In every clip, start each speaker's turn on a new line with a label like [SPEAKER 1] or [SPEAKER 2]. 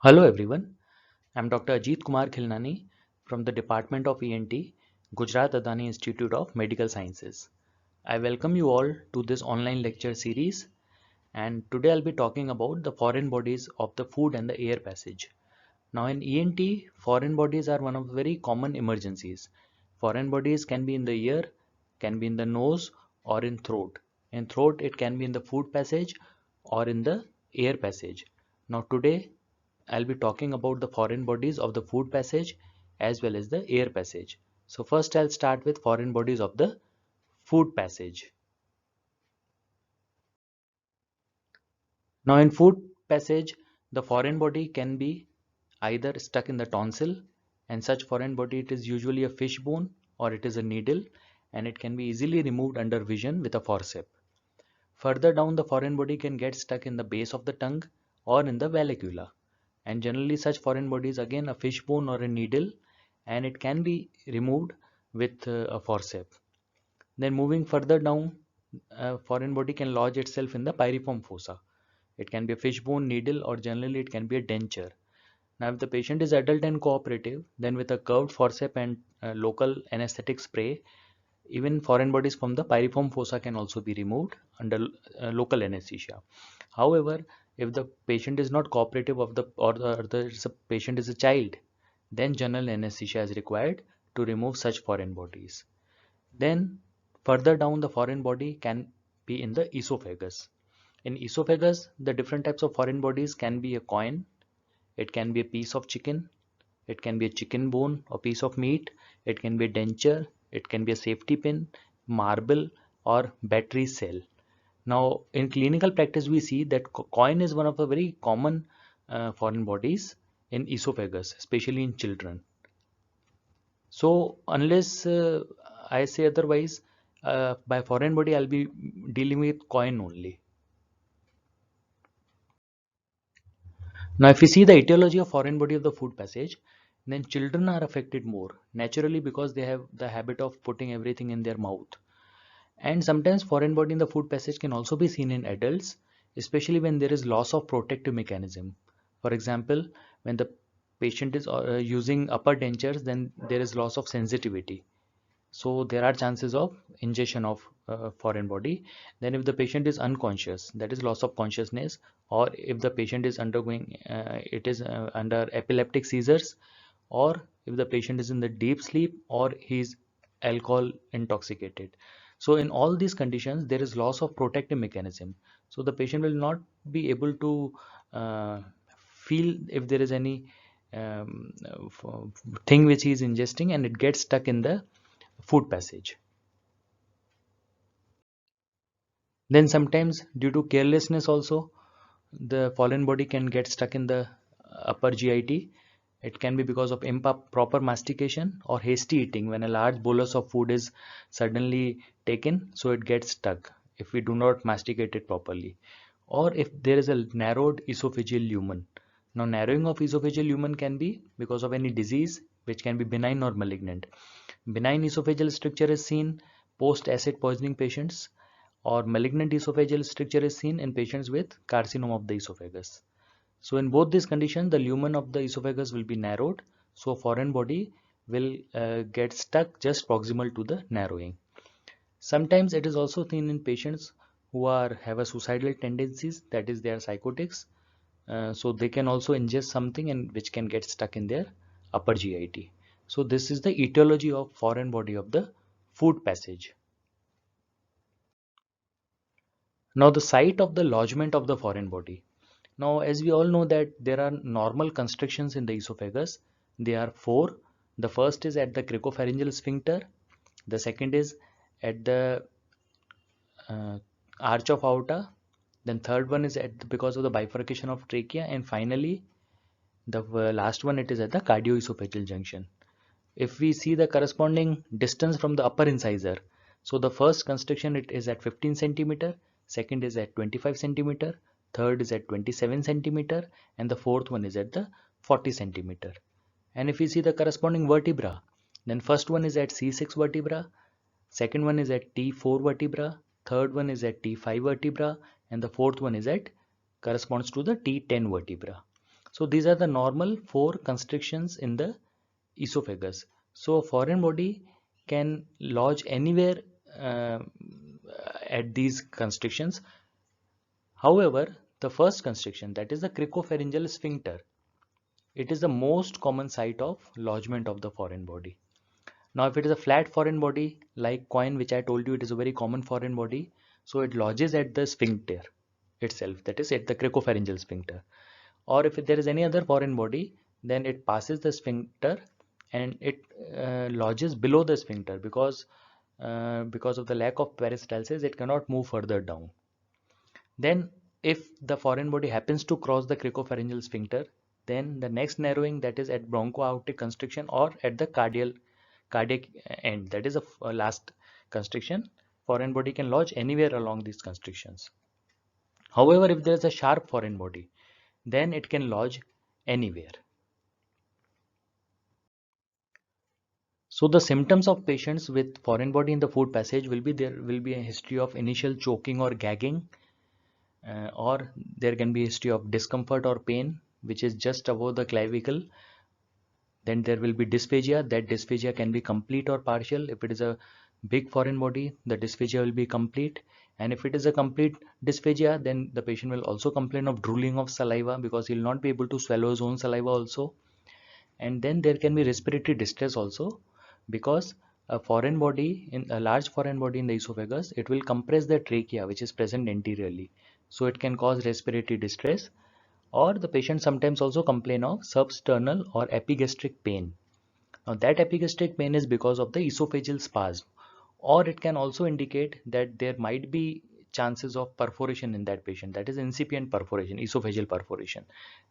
[SPEAKER 1] Hello everyone, I'm Dr. Ajit Kumar Khilnani from the Department of ENT, Gujarat Adani Institute of Medical Sciences. I welcome you all to this online lecture series, and today I'll be talking about the foreign bodies of the food and the air passage. Now in ENT, foreign bodies are one of the very common emergencies. Foreign bodies can be in the ear, can be in the nose or in throat. In throat it can be in the food passage or in the air passage. Now today I'll be talking about the foreign bodies of the food passage as well as the air passage. So first I'll start with foreign bodies of the food passage. Now in food passage, the foreign body can be either stuck in the tonsil, and such foreign body it is usually a fish bone or it is a needle, and it can be easily removed under vision with a forceps. Further down, the foreign body can get stuck in the base of the tongue or in the vallecula, and generally such foreign body is again a fish bone or a needle, and it can be removed with a forceps. Then moving further down, a foreign body can lodge itself in the pyriform fossa. It can be a fish bone, needle, or generally it can be a denture. Now, if the patient is adult and cooperative, then with a curved forceps and local anesthetic spray, even foreign bodies from the pyriform fossa can also be removed under local anesthesia. However, if the patient is not cooperative of the or the patient is a child, then general anesthesia is required to remove such foreign bodies. Then further down, the foreign body can be in the esophagus. In esophagus, the different types of foreign bodies can be a coin, it can be a piece of chicken, it can be a chicken bone or piece of meat, it can be a denture, it can be a safety pin, marble, or battery cell. Now, in clinical practice, we see that coin is one of the very common foreign bodies in esophagus, especially in children. So, unless I say otherwise, by foreign body, I'll be dealing with coin only. Now, if we see the etiology of foreign body of the food passage, then children are affected more naturally because they have the habit of putting everything in their mouth. And sometimes foreign body in the food passage can also be seen in adults, especially when there is loss of protective mechanism. For example, when the patient is using upper dentures, then there is loss of sensitivity. So there are chances of ingestion of foreign body. Then if the patient is unconscious, that is loss of consciousness, or if the patient is undergoing it is under epileptic seizures, or if the patient is in the deep sleep, or he is alcohol intoxicated. So in all these conditions there is loss of protective mechanism, so the patient will not be able to uh, feel if there is any thing which he is ingesting, and it gets stuck in the food passage. Then sometimes due to carelessness also, the foreign body can get stuck in the upper GIT. It can be because of improper mastication or hasty eating when a large bolus of food is suddenly taken, so it gets stuck if we do not masticate it properly. Or if there is a narrowed esophageal lumen. Now narrowing of esophageal lumen can be because of any disease which can be benign or malignant. Benign esophageal stricture is seen post acid poisoning patients, or malignant esophageal stricture is seen in patients with carcinoma of the esophagus. So in both these conditions, the lumen of the esophagus will be narrowed, so foreign body will get stuck just proximal to the narrowing. Sometimes it is also seen in patients who are have a suicidal tendencies, that is they are psychotics, so they can also ingest something and which can get stuck in their upper GIT. So this is the etiology of foreign body of the food passage. Now the site of the lodgement of the foreign body. Now as we all know that there are normal constrictions in the esophagus. There are four. The first is at the cricopharyngeal sphincter. The second is at the uh, arch of aorta. Then third one is at because of the bifurcation of trachea, and finally the last one it is at the cardioesophageal junction. If we see the corresponding distance from the upper incisor, so the first constriction it is at 15 centimeter, second is at 25 centimeter, third is at 27 centimeter, and the fourth one is at the 40 centimeter. And if we see the corresponding vertebra, then first one is at C6 vertebra, second one is at T4 vertebra, third one is at T5 vertebra, and the fourth one is at corresponds to the T10 vertebra. So these are the normal 4 constrictions in the esophagus. So foreign body can lodge anywhere uh, at these constrictions. However, the first constriction, that is the cricopharyngeal sphincter, it is the most common site of lodgement of the foreign body. Now, if it is a flat foreign body like coin, which I told you, it is a very common foreign body, so it lodges at the sphincter itself, that is at the cricopharyngeal sphincter. Or if there is any other foreign body, then it passes the sphincter and it lodges below the sphincter because of the lack of peristalsis, it cannot move further down. Then, if the foreign body happens to cross the cricopharyngeal sphincter, then the next narrowing, that is at bronchoaortic constriction or at the cardiac end, that is a last constriction, foreign body can lodge anywhere along these constrictions. However, if there is a sharp foreign body, then it can lodge anywhere. So the symptoms of patients with foreign body in the food passage will be, there will be a history of initial choking or gagging, or there can be a history of discomfort or pain which is just above the clavicle. Then there will be dysphagia. That dysphagia can be complete or partial. If it is a big foreign body, the dysphagia will be complete. And if it is a complete dysphagia, then the patient will also complain of drooling of saliva because he will not be able to swallow his own saliva also. And then there can be respiratory distress also, because a foreign body, in a large foreign body in the esophagus, it will compress the trachea which is present anteriorly. So it can cause respiratory distress, or the patient sometimes also complain of substernal or epigastric pain. Now that epigastric pain is because of the esophageal spasm, or it can also indicate that there might be chances of perforation in that patient, that is incipient perforation, esophageal perforation.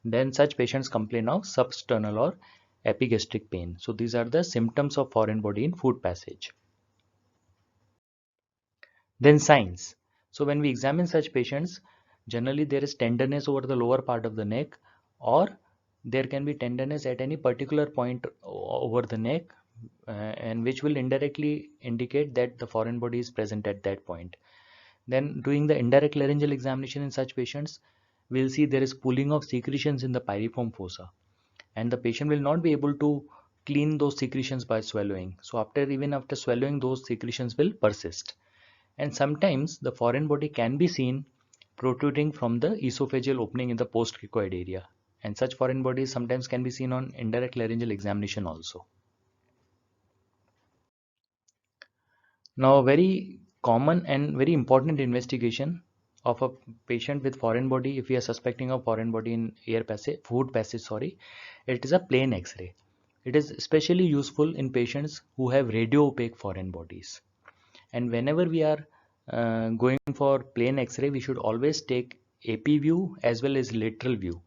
[SPEAKER 1] Then such patients complain of substernal or epigastric pain. So these are the symptoms of foreign body in food passage. Then signs. So when we examine such patients, generally there is tenderness over the lower part of the neck, or there can be tenderness at any particular point over the neck, and which will indirectly indicate that the foreign body is present at that point. Then doing the indirect laryngeal examination in such patients, we'll see there is pooling of secretions in the pyriform fossa, and the patient will not be able to clean those secretions by swallowing. So even after swallowing, those secretions will persist. And sometimes the foreign body can be seen protruding from the esophageal opening in the post-cricoid area. And such foreign bodies sometimes can be seen on indirect laryngeal examination also. Now, a very common and very important investigation of a patient with foreign body, if we are suspecting a foreign body in food passage, sorry, it is a plain X-ray. It is especially useful in patients who have radio-opaque foreign bodies. And whenever we are going for plain X-ray, we should always take AP view as well as lateral view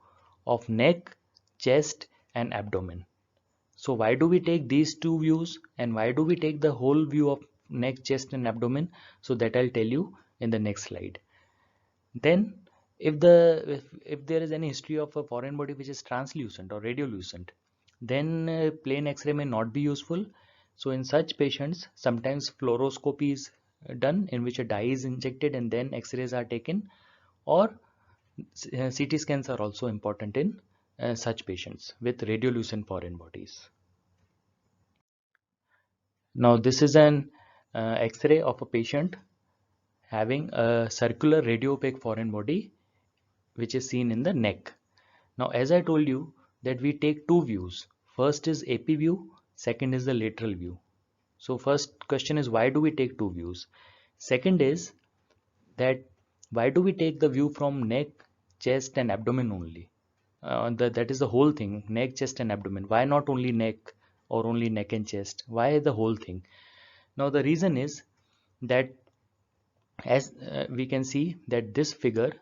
[SPEAKER 1] of neck, chest, and abdomen. So why do we take these two views, and why do we take the whole view of neck, chest, and abdomen? So that I'll tell you in the next slide. Then if there is any history of a foreign body which is translucent or radiolucent, then plain X-ray may not be useful. So in such patients, sometimes fluoroscopy is done, in which a dye is injected and then X-rays are taken, or CT scans are also important in such patients with radiolucent foreign bodies. Now this is an X-ray of a patient having a circular radiopaque foreign body which is seen in the neck. Now as I told you that we take two views. First is AP view, second is the lateral view. So first question is, why do we take two views? Second is that why do we take the view from neck, chest and abdomen only? That is the whole thing, neck, chest and abdomen. Why not only neck or only neck and chest? Why the whole thing? Now the reason is that as we can see that this figure,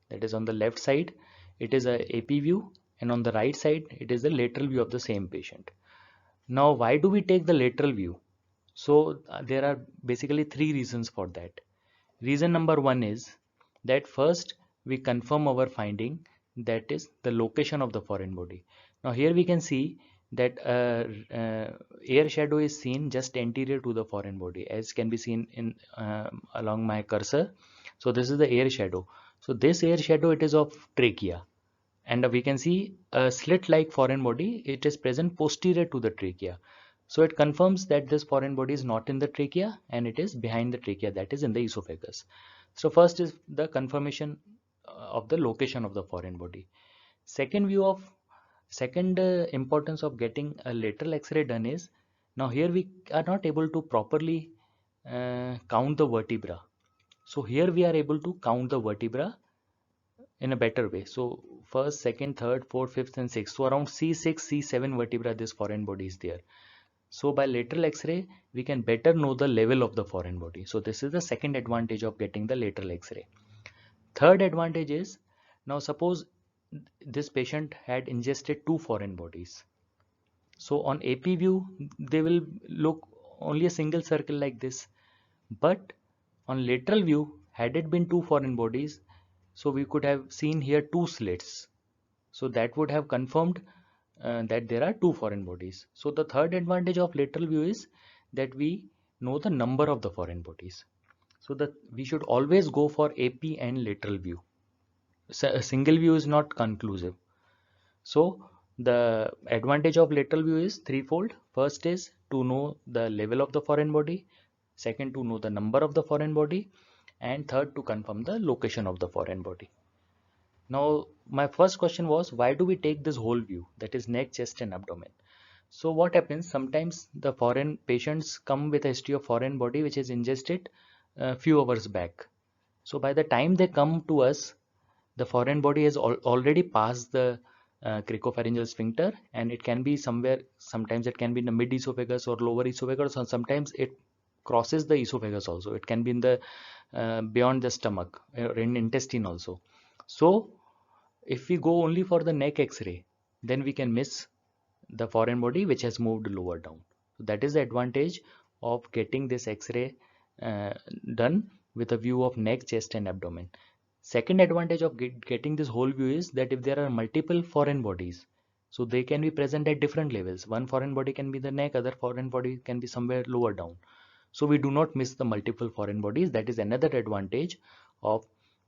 [SPEAKER 1] that is on the left side, it is a AP view, and on the right side it is the lateral view of the same patient. Now why do we take the lateral view? So there are basically three reasons for that. Reason number one is that first we confirm our finding, that is the location of the foreign body. Now here we can see that air shadow is seen just anterior to the foreign body, as can be seen in along my cursor. So this is the air shadow. So this air shadow, it is of trachea. and we can see a slit-like foreign body. It is present posterior to the trachea. So it confirms that this foreign body is not in the trachea and it is behind the trachea, that is in the esophagus. So first is the confirmation of the location of the foreign body. Second importance of getting a lateral X-ray done is, now here we are not able to properly count the vertebra. So here we are able to count the vertebra in a better way. So first, second, third, fourth, fifth, and sixth. So around C6, C7 vertebra, this foreign body is there. So by lateral X-ray, we can better know the level of the foreign body. So this is the second advantage of getting the lateral X-ray. Third advantage is, now suppose this patient had ingested two foreign bodies. So on AP view, they will look only a single circle like this. But on lateral view, had it been two foreign bodies, so we could have seen here two slits. So that would have confirmed that there are two foreign bodies. So the third advantage of lateral view is that we know the number of the foreign bodies. So that we should always go for AP and lateral view. So a single view is not conclusive. So the advantage of lateral view is threefold. First is to know the level of the foreign body. Second, to know the number of the foreign body. And third, to confirm the location of the foreign body. Now, my first question was, why do we take this whole view, that is neck, chest and abdomen? So what happens, sometimes the foreign patients come with a history of foreign body which is ingested a few hours back. So by the time they come to us, the foreign body has already passed the cricopharyngeal sphincter, and it can be somewhere, sometimes it can be in the mid esophagus or lower esophagus, or sometimes it crosses the esophagus also. It can be in the beyond the stomach or in intestine also. So if we go only for the neck X-ray, then we can miss the foreign body which has moved lower down. So that is the advantage of getting this X-ray uh, done with a view of neck, chest and abdomen. Second advantage of getting this whole view is that if there are multiple foreign bodies, so they can be present at different levels. One foreign body can be the neck, other foreign body can be somewhere lower down. So we do not miss the multiple foreign bodies. That is another advantage of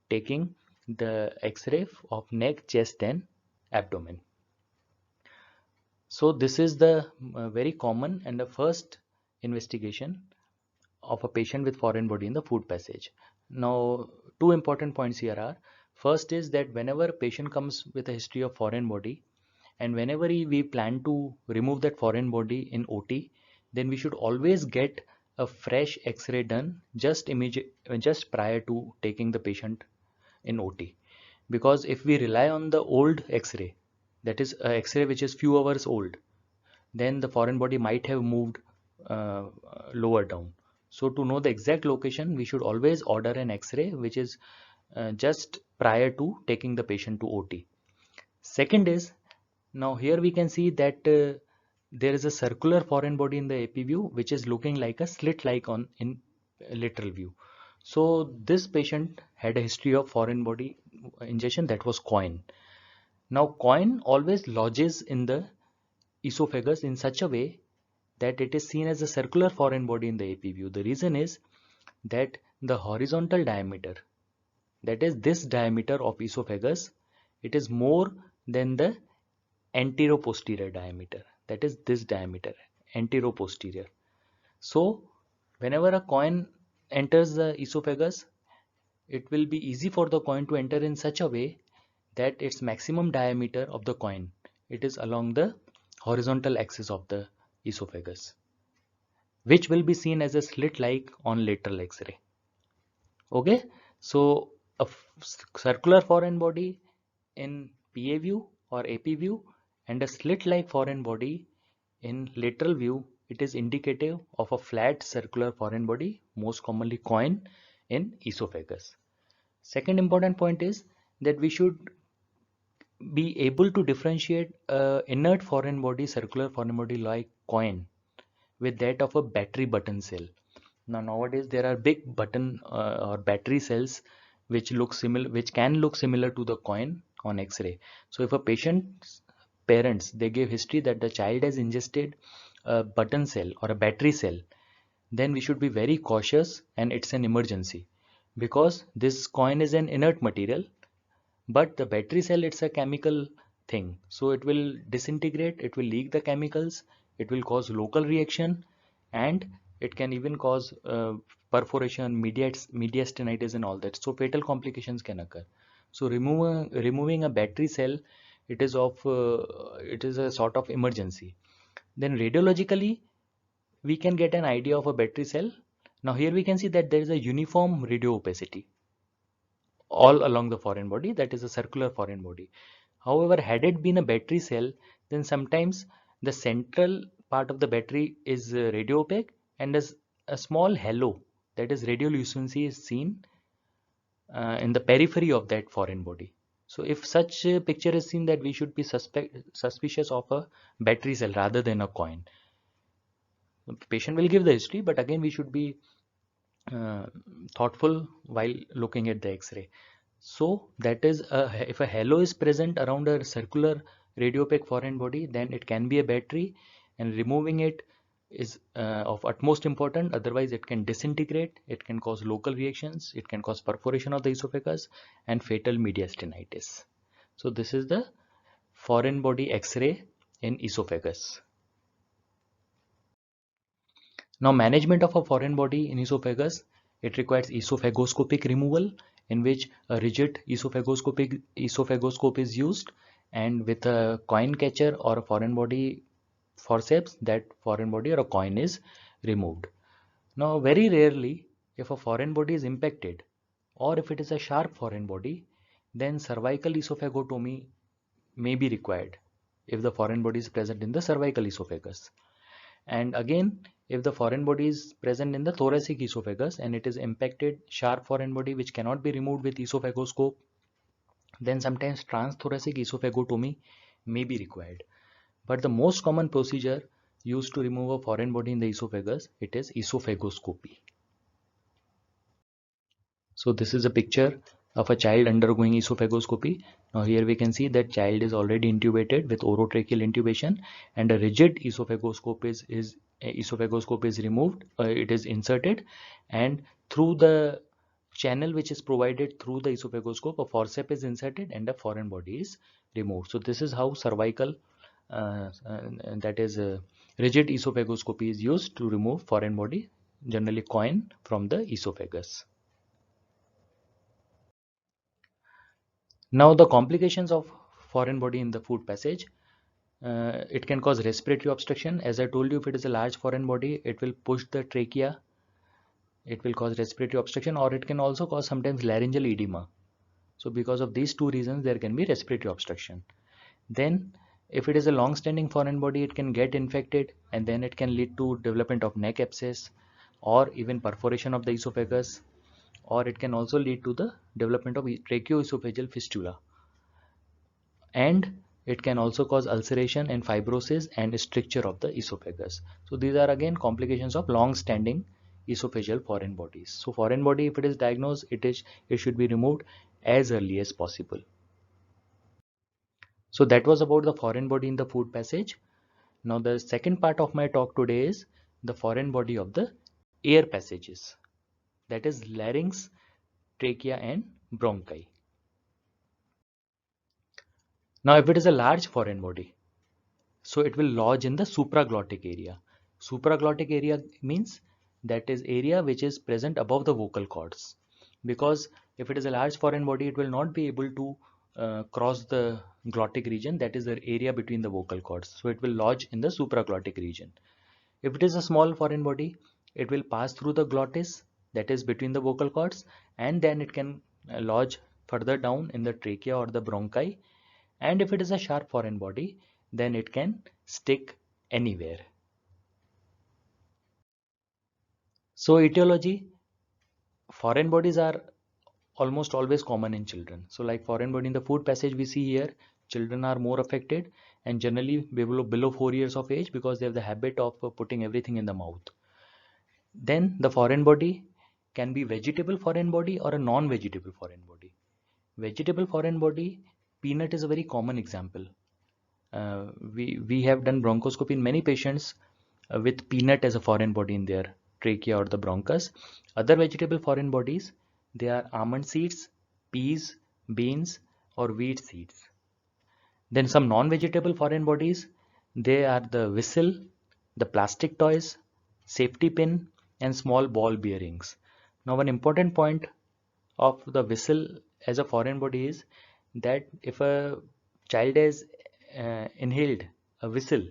[SPEAKER 1] taking the X-ray of neck, chest and abdomen. So this is the very common and the first investigation of a patient with foreign body in the food passage. Now, two important points here are, first is that whenever a patient comes with a history of foreign body, and whenever we plan to remove that foreign body in OT, then we should always get a fresh X-ray done just prior to taking the patient in OT. Because if we rely on the old X-ray, that is a X-ray which is few hours old, then the foreign body might have moved lower down. So to know the exact location, we should always order an X-ray which is just prior to taking the patient to OT. Second is, now here we can see that there is a circular foreign body in the AP view which is looking like a slit like on in lateral view. So this patient had a history of foreign body ingestion, that was coin. Now coin always lodges in the esophagus in such a way that it is seen as a circular foreign body in the AP view. The reason is that the horizontal diameter, that is this diameter of esophagus, it is more than the anteroposterior diameter, that is this diameter, anteroposterior. So whenever a coin enters the esophagus, it will be easy for the coin to enter in such a way that its maximum diameter of the coin, it is along the horizontal axis of the esophagus, which will be seen as a slit like on lateral X-ray. Okay, so a circular foreign body in PA view or AP view and a slit like foreign body in lateral view, it is indicative of a flat circular foreign body, most commonly coin, in esophagus. Second important point is that we should be able to differentiate inert foreign body, circular foreign body like coin, with that of a battery button cell. Now nowadays there are big button or battery cells which look similar, which can look similar to the coin on X-ray. So if a patient's parents, they give history that the child has ingested a button cell or a battery cell, then we should be very cautious and it's an emergency, because this coin is an inert material But the battery cell, it's a chemical thing, so it will disintegrate, it will leak the chemicals, it will cause local reaction, and it can even cause perforation, mediastinitis and all that. So fatal complications can occur. So removing a battery cell, it is a sort of emergency. Then radiologically, we can get an idea of a battery cell. Now here we can see that there is a uniform radio opacity all along the foreign body, that is a circular foreign body. However, had it been a battery cell, then sometimes the central part of the battery is radio opaque, and as a small halo, that is radiolucency, is seen in the periphery of that foreign body. So if such a picture is seen, that we should be suspicious of a battery cell rather than a coin. The patient will give the history, but again we should be uh, thoughtful while looking at the X-ray. So that is, if a halo is present around a circular radiopaque foreign body, then it can be a battery, and removing it is of utmost important. Otherwise, it can disintegrate, it can cause local reactions, it can cause perforation of the esophagus and fatal mediastinitis. So this is the foreign body X-ray in esophagus. Now, management of a foreign body in esophagus, it requires esophagoscopic removal, in which a rigid esophagoscope is used, and with a coin catcher or a foreign body forceps, that foreign body or a coin is removed. Now, very rarely, if a foreign body is impacted, or if it is a sharp foreign body, then cervical esophagotomy may be required if the foreign body is present in the cervical esophagus. And again, if the foreign body is present in the thoracic esophagus and it is impacted sharp foreign body which cannot be removed with esophagoscope, then sometimes transthoracic esophagotomy may be required. But the most common procedure used to remove a foreign body in the esophagus, it is esophagoscopy. So this is a picture of a child undergoing esophagoscopy. Now here we can see that child is already intubated with orotracheal intubation, and a rigid esophagoscope is removed. It is inserted, and through the channel which is provided through the esophagoscope, a forceps is inserted and a foreign body is removed. So this is how cervical, that is rigid esophagoscopy is used to remove foreign body, generally coin, from the esophagus. Now, the complications of foreign body in the food passage, it can cause respiratory obstruction. As I told you, if it is a large foreign body, it will push the trachea, it will cause respiratory obstruction, or it can also cause sometimes laryngeal edema. So because of these two reasons, there can be respiratory obstruction. Then, if it is a long-standing foreign body, it can get infected, and then it can lead to development of neck abscess, or even perforation of the esophagus, or it can also lead to the development of tracheoesophageal fistula. And it can also cause ulceration and fibrosis and stricture of the esophagus. So these are again complications of long-standing esophageal foreign bodies. So foreign body, if it is diagnosed, it should be removed as early as possible. So that was about the foreign body in the food passage. Now the second part of my talk today is the foreign body of the air passages, that is larynx, trachea and bronchi. Now if it is a large foreign body, so it will lodge in the supraglottic area. Supraglottic area means that is area which is present above the vocal cords, because if it is a large foreign body, it will not be able to cross the glottic region, that is the area between the vocal cords. So it will lodge in the supraglottic region. If it is a small foreign body, it will pass through the glottis, that is between the vocal cords, and then it can lodge further down in the trachea or the bronchi. And if it is a sharp foreign body, then it can stick anywhere. So etiology, foreign bodies are almost always common in children. So like foreign body in the food passage we see here, children are more affected, and generally below 4 years of age, because they have the habit of putting everything in the mouth. Then the foreign body can be vegetable foreign body or a non-vegetable foreign body. Vegetable foreign body, peanut is a very common example. We have done bronchoscopy in many patients with peanut as a foreign body in their trachea or the bronchus. Other vegetable foreign bodies, they are almond seeds, peas, beans, or wheat seeds. Then some non-vegetable foreign bodies, they are the whistle, the plastic toys, safety pin, and small ball bearings. Now, one important point of the whistle as a foreign body is that if a child has inhaled a whistle,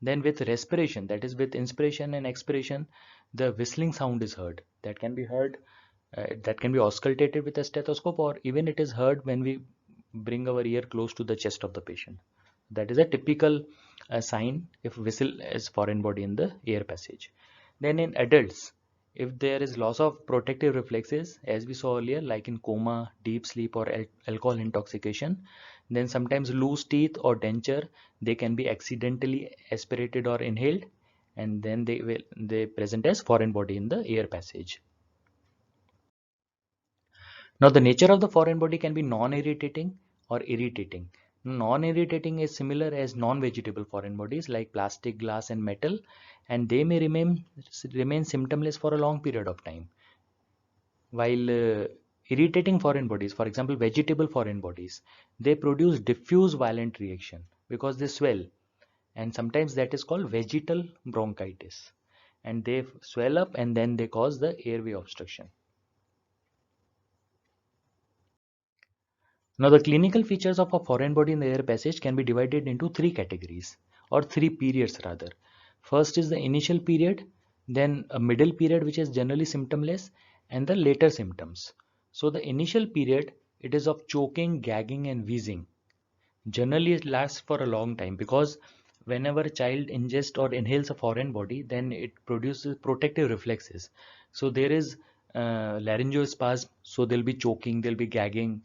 [SPEAKER 1] then with respiration, that is with inspiration and expiration, the whistling sound is heard. That can be heard, that can be auscultated with a stethoscope, or even it is heard when we bring our ear close to the chest of the patient. That is a typical sign if whistle is foreign body in the air passage. Then in adults, if there is loss of protective reflexes, as we saw earlier, like in coma, deep sleep, or alcohol intoxication, then sometimes loose teeth or denture, they can be accidentally aspirated or inhaled, and then they present as foreign body in the air passage. Now, the nature of the foreign body can be non-irritating or irritating. Non-irritating is similar as non-vegetable foreign bodies like plastic, glass, and metal, and they may remain symptomless for a long period of time. While irritating foreign bodies, for example, vegetable foreign bodies, they produce diffuse violent reaction because they swell, and sometimes that is called vegetal bronchitis. And they swell up and then they cause the airway obstruction. Now, the clinical features of a foreign body in the air passage can be divided into three categories, or three periods rather. First is the initial period, then a middle period which is generally symptomless, and the later symptoms. So the initial period, it is of choking, gagging, and wheezing. Generally it lasts for a long time because whenever a child ingests or inhales a foreign body, then it produces protective reflexes. So there is laryngospasm, so there'll be choking, there'll be gagging,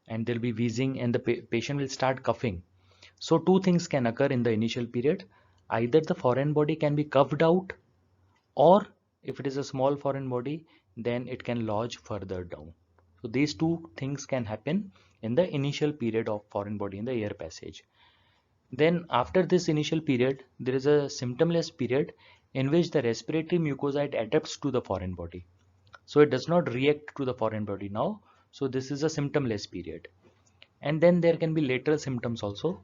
[SPEAKER 1] and there'll be wheezing, and the patient will start coughing. So two things can occur in the initial period. Either the foreign body can be coughed out, or if it is a small foreign body, then it can lodge further down. So these two things can happen in the initial period of foreign body in the air passage. Then after this initial period, there is a symptomless period in which the respiratory mucosa adapts to the foreign body. So it does not react to the foreign body now. So this is a symptomless period. And then there can be lateral symptoms also,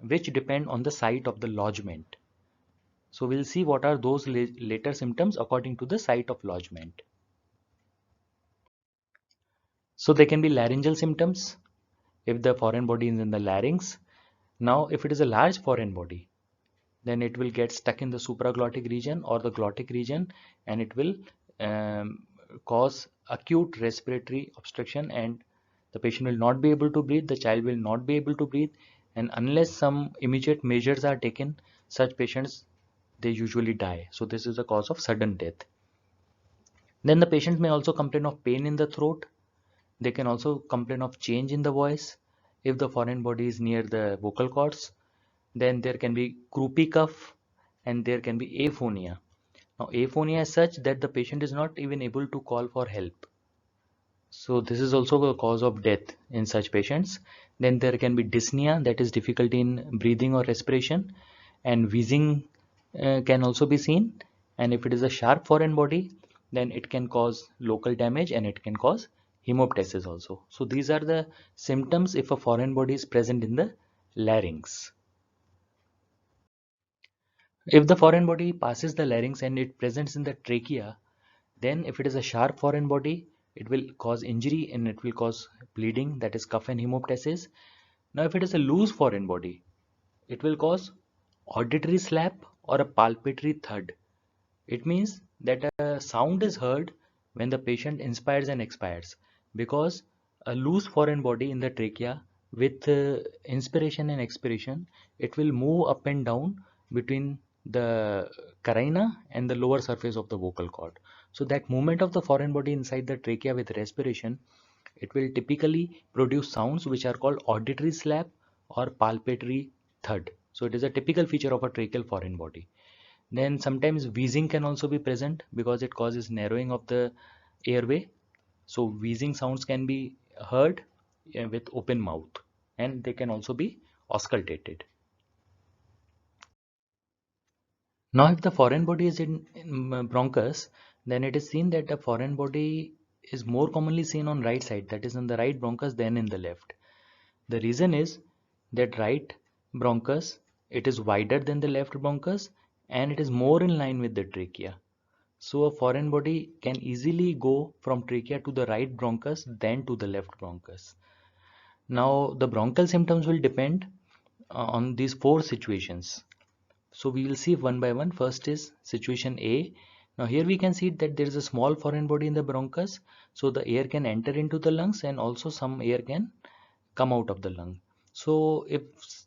[SPEAKER 1] which depend on the site of the lodgement. So we'll see what are those later symptoms according to the site of lodgement. So they can be laryngeal symptoms if the foreign body is in the larynx. Now, if it is a large foreign body, then it will get stuck in the supraglottic region or the glottic region, and it will cause acute respiratory obstruction, and the patient will not be able to breathe, the child will not be able to breathe, and unless some immediate measures are taken, such patients, they usually die. So this is the cause of sudden death. Then the patient may also complain of pain in the throat. They can also complain of change in the voice if the foreign body is near the vocal cords. Then there can be croupy cough, and there can be aphonia. Now, aphonia is such that the patient is not even able to call for help. So this is also a cause of death in such patients. Then there can be dyspnea, that is difficulty in breathing or respiration, and wheezing can also be seen. And if it is a sharp foreign body, then it can cause local damage and it can cause hemoptysis also. So these are the symptoms if a foreign body is present in the larynx. If the foreign body passes the larynx and it presents in the trachea, then if it is a sharp foreign body, it will cause injury and it will cause bleeding, that is cough and hemoptysis. Now, if it is a loose foreign body, it will cause auditory slap or a palpatory thud. It means that a sound is heard when the patient inspires and expires, because a loose foreign body in the trachea with inspiration and expiration, it will move up and down between the carina and the lower surface of the vocal cord. So that movement of the foreign body inside the trachea with respiration, it will typically produce sounds which are called auditory slap or palpatory thud. So it is a typical feature of a tracheal foreign body. Then sometimes wheezing can also be present because it causes narrowing of the airway. So wheezing sounds can be heard with open mouth, and they can also be auscultated. Now, if the foreign body is in bronchus, then it is seen that the foreign body is more commonly seen on right side, that is in the right bronchus than in the left. The reason is that right bronchus, it is wider than the left bronchus and it is more in line with the trachea. So a foreign body can easily go from trachea to the right bronchus than to the left bronchus. Now the bronchial symptoms will depend on these four situations. So we will see one by one. First is situation A. Now here we can see that there is a small foreign body in the bronchus, so the air can enter into the lungs and also some air can come out of the lung. So if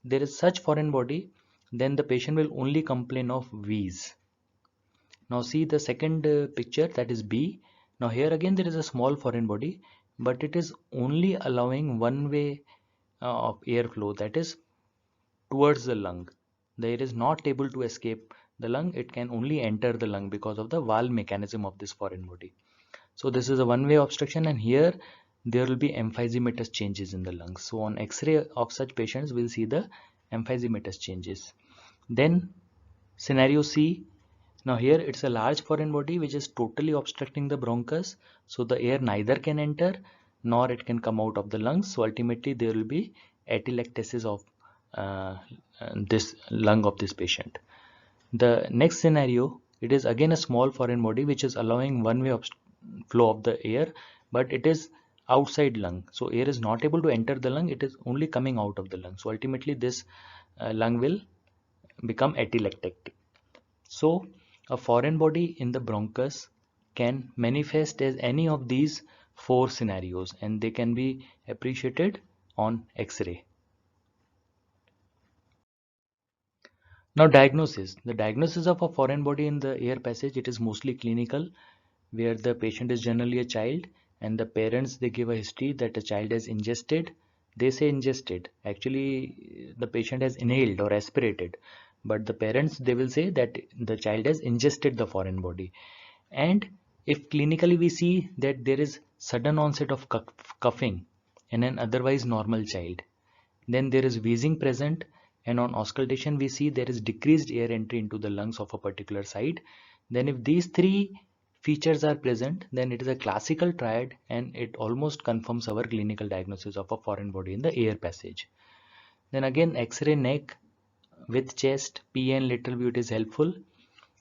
[SPEAKER 1] there is such foreign body, then the patient will only complain of wheeze. Now see the second picture, that is B. Now here again there is a small foreign body, but it is only allowing one way of airflow, that is towards the lung. The air is not able to escape the lung, it can only enter the lung because of the valve mechanism of this foreign body. So this is a one-way obstruction, and here there will be emphysematous changes in the lungs. So on X-ray of such patients, we'll see the emphysematous changes. Then scenario C. Now here it's a large foreign body which is totally obstructing the bronchus. So the air neither can enter nor it can come out of the lungs. So ultimately there will be atelectasis of uh, this lung of this patient. The next scenario, it is again a small foreign body which is allowing one way flow of the air, but it is outside lung. So air is not able to enter the lung, it is only coming out of the lung. So ultimately this lung will become atelectic. So a foreign body in the bronchus can manifest as any of these four scenarios, and they can be appreciated on X-ray. Now diagnosis. The diagnosis of a foreign body in the air passage, it is mostly clinical, where the patient is generally a child and the parents, they give a history that a child has ingested. They say ingested. Actually, the patient has inhaled or aspirated. But the parents, they will say that the child has ingested the foreign body. And if clinically we see that there is sudden onset of coughing in an otherwise normal child, then there is wheezing present, and on auscultation we see there is decreased air entry into the lungs of a particular site. Then if these three features are present, then it is a classical triad and it almost confirms our clinical diagnosis of a foreign body in the air passage. Then again X-ray neck with chest, PA and lateral view, it is helpful.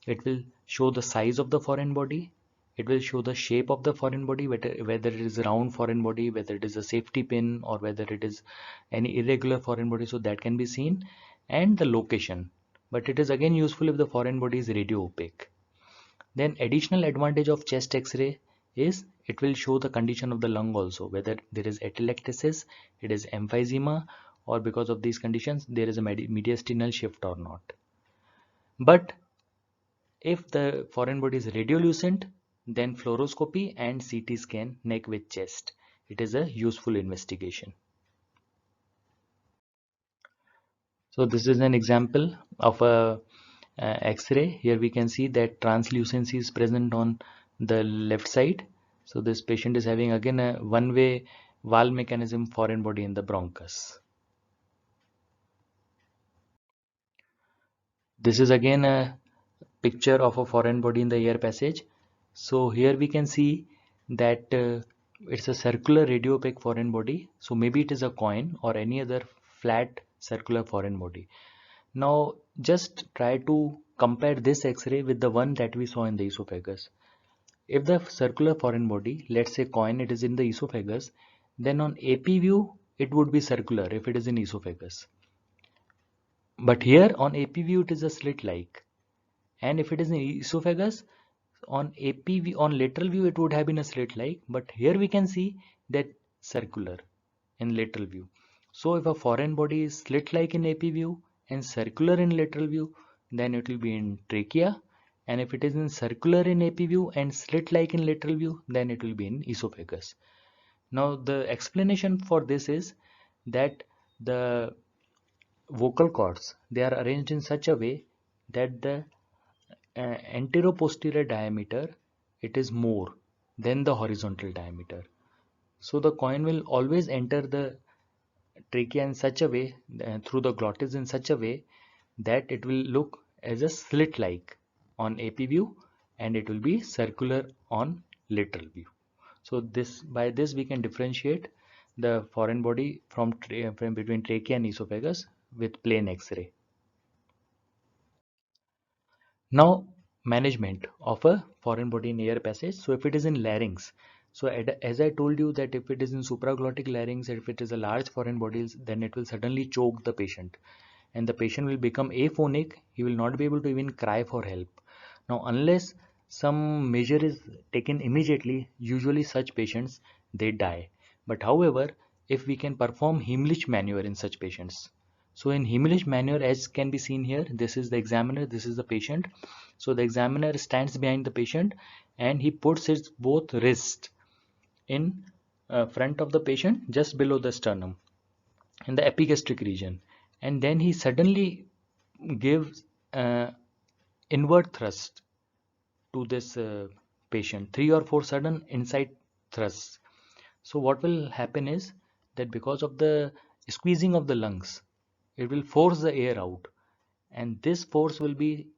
[SPEAKER 1] It will show the size of the foreign body. It will show the shape of the foreign body, whether it is a round foreign body, whether it is a safety pin, or whether it is any irregular foreign body, so that can be seen, and the location. But it is again useful if the foreign body is radio opaque. Then additional advantage of chest X-ray is it will show the condition of the lung also, whether there is atelectasis, it is emphysema, or because of these conditions there is a mediastinal shift or not. But if the foreign body is radiolucent, then fluoroscopy and CT scan neck with chest. It is a useful investigation. So this is an example of a X-ray. Here we can see that translucency is present on the left side. So this patient is having again a one-way valve mechanism foreign body in the bronchus. This is again a picture of a foreign body in the air passage. So here we can see that it's a circular radiopaque foreign body. So maybe it is a coin or any other flat circular foreign body. Now just try to compare this X-ray with the one that we saw in the esophagus. If the circular foreign body, let's say coin, it is in the esophagus, then on AP view it would be circular if it is in esophagus. But here on AP view it is a slit-like. And if it is in esophagus, on AP view, on lateral view it would have been a slit-like, but here we can see that circular in lateral view. So if a foreign body is slit-like in AP view and circular in lateral view, then it will be in trachea, and if it is in circular in AP view and slit-like in lateral view, then it will be in esophagus. Now the explanation for this is that the vocal cords, they are arranged in such a way that the anteroposterior diameter, it is more than the horizontal diameter. So the coin will always enter the trachea in such a way, through the glottis in such a way, that it will look as a slit like on AP view and it will be circular on lateral view. So this, by this we can differentiate the foreign body from between trachea and esophagus with plain X-ray. Now, management of a foreign body in air passage. So if it is in larynx, so as I told you that if it is in supraglottic larynx, if it is a large foreign body, then it will suddenly choke the patient, and the patient will become aphonic. He will not be able to even cry for help. Now, unless some measure is taken immediately, usually such patients they die. But however, if we can perform Heimlich maneuver in such patients, so in Heimlich maneuver, as can be seen here, this is the examiner, this is the patient. So the examiner stands behind the patient and he puts his both wrists in front of the patient, just below the sternum in the epigastric region, and then he suddenly gives inward thrust to this patient, 3 or 4 sudden inside thrusts. So what will happen is that because of the squeezing of the lungs, it will force the air out, and this force will be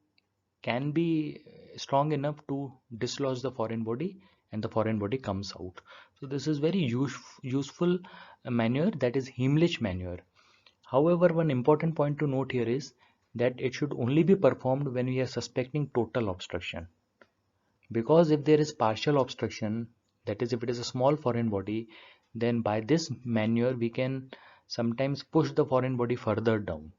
[SPEAKER 1] can be strong enough to dislodge the foreign body, and the foreign body comes out. So this is very useful maneuver, that is Heimlich maneuver. However, one important point to note here is that it should only be performed when we are suspecting total obstruction. Because if there is partial obstruction, that is if it is a small foreign body, then by this maneuver we can sometimes push the foreign body further down.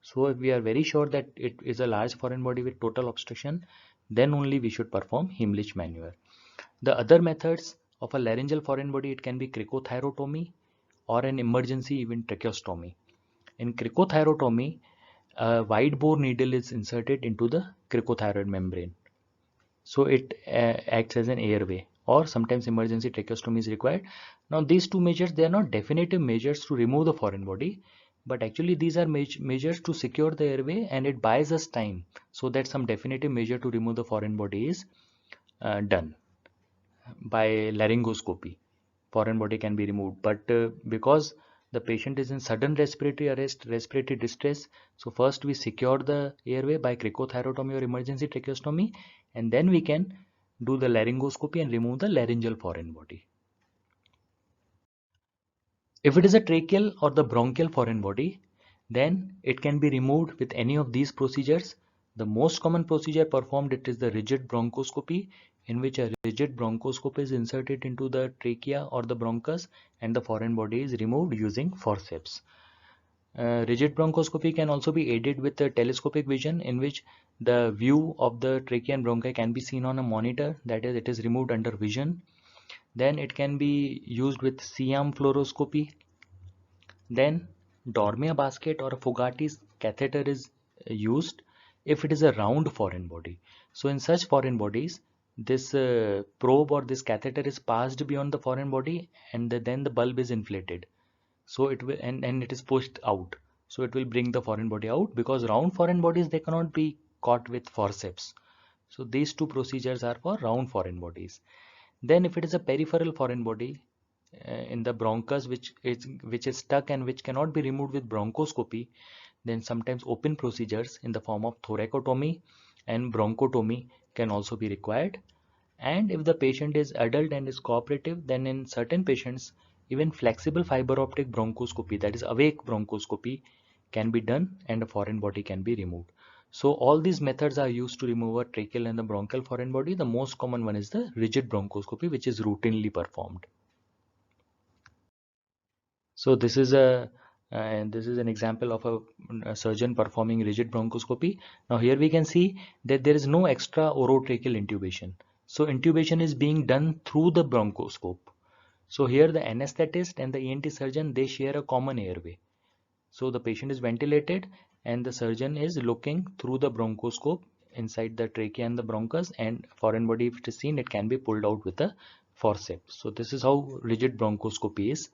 [SPEAKER 1] So if we are very sure that it is a large foreign body with total obstruction, then only we should perform Heimlich maneuver. The other methods of a laryngeal foreign body, it can be cricothyrotomy or an emergency even tracheostomy. In cricothyrotomy, a wide bore needle is inserted into the cricothyroid membrane. So it acts as an airway, or sometimes emergency tracheostomy is required. Now these two measures, they are not definitive measures to remove the foreign body, but actually these are measures to secure the airway, and it buys us time so that some definitive measure to remove the foreign body is done by laryngoscopy. Foreign body can be removed, but because the patient is in sudden respiratory arrest, respiratory distress, so first we secure the airway by cricothyrotomy or emergency tracheostomy, and then we can do the laryngoscopy and remove the laryngeal foreign body. If it is a tracheal or the bronchial foreign body, then it can be removed with any of these procedures. The most common procedure performed, it is the rigid bronchoscopy, in which a rigid bronchoscope is inserted into the trachea or the bronchus, and the foreign body is removed using forceps. Rigid bronchoscopy can also be aided with a telescopic vision, in which the view of the trachea and bronchi can be seen on a monitor, that is, it is removed under vision. Then it can be used with C-arm fluoroscopy. Then Dormia basket or a Fogarty's catheter is used if it is a round foreign body. So in such foreign bodies, this probe or this catheter is passed beyond the foreign body, and then the bulb is inflated. So it will, and it is pushed out. So it will bring the foreign body out, because round foreign bodies, they cannot be caught with forceps. So these two procedures are for round foreign bodies. Then if it is a peripheral foreign body in the bronchus, which is stuck and which cannot be removed with bronchoscopy, then sometimes open procedures in the form of thoracotomy and bronchotomy can also be required. And if the patient is adult and is cooperative, then in certain patients even flexible fiber optic bronchoscopy, that is awake bronchoscopy, can be done and a foreign body can be removed. So all these methods are used to remove a tracheal and the bronchial foreign body. The most common one is the rigid bronchoscopy, which is routinely performed. So this is an example of a surgeon performing rigid bronchoscopy. Now here we can see that there is no extra orotracheal intubation. So intubation is being done through the bronchoscope. So here the anesthetist and the ENT surgeon, they share a common airway. So the patient is ventilated and the surgeon is looking through the bronchoscope inside the trachea and the bronchus, and foreign body, if it is seen, it can be pulled out with a forceps. So this is how rigid bronchoscopy is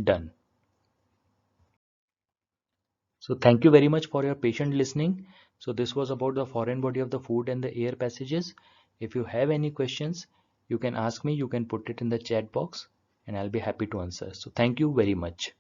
[SPEAKER 1] done. So thank you very much for your patient listening. So this was about the foreign body of the food and the air passages. If you have any questions, you can ask me, you can put it in the chat box and I'll be happy to answer. So thank you very much.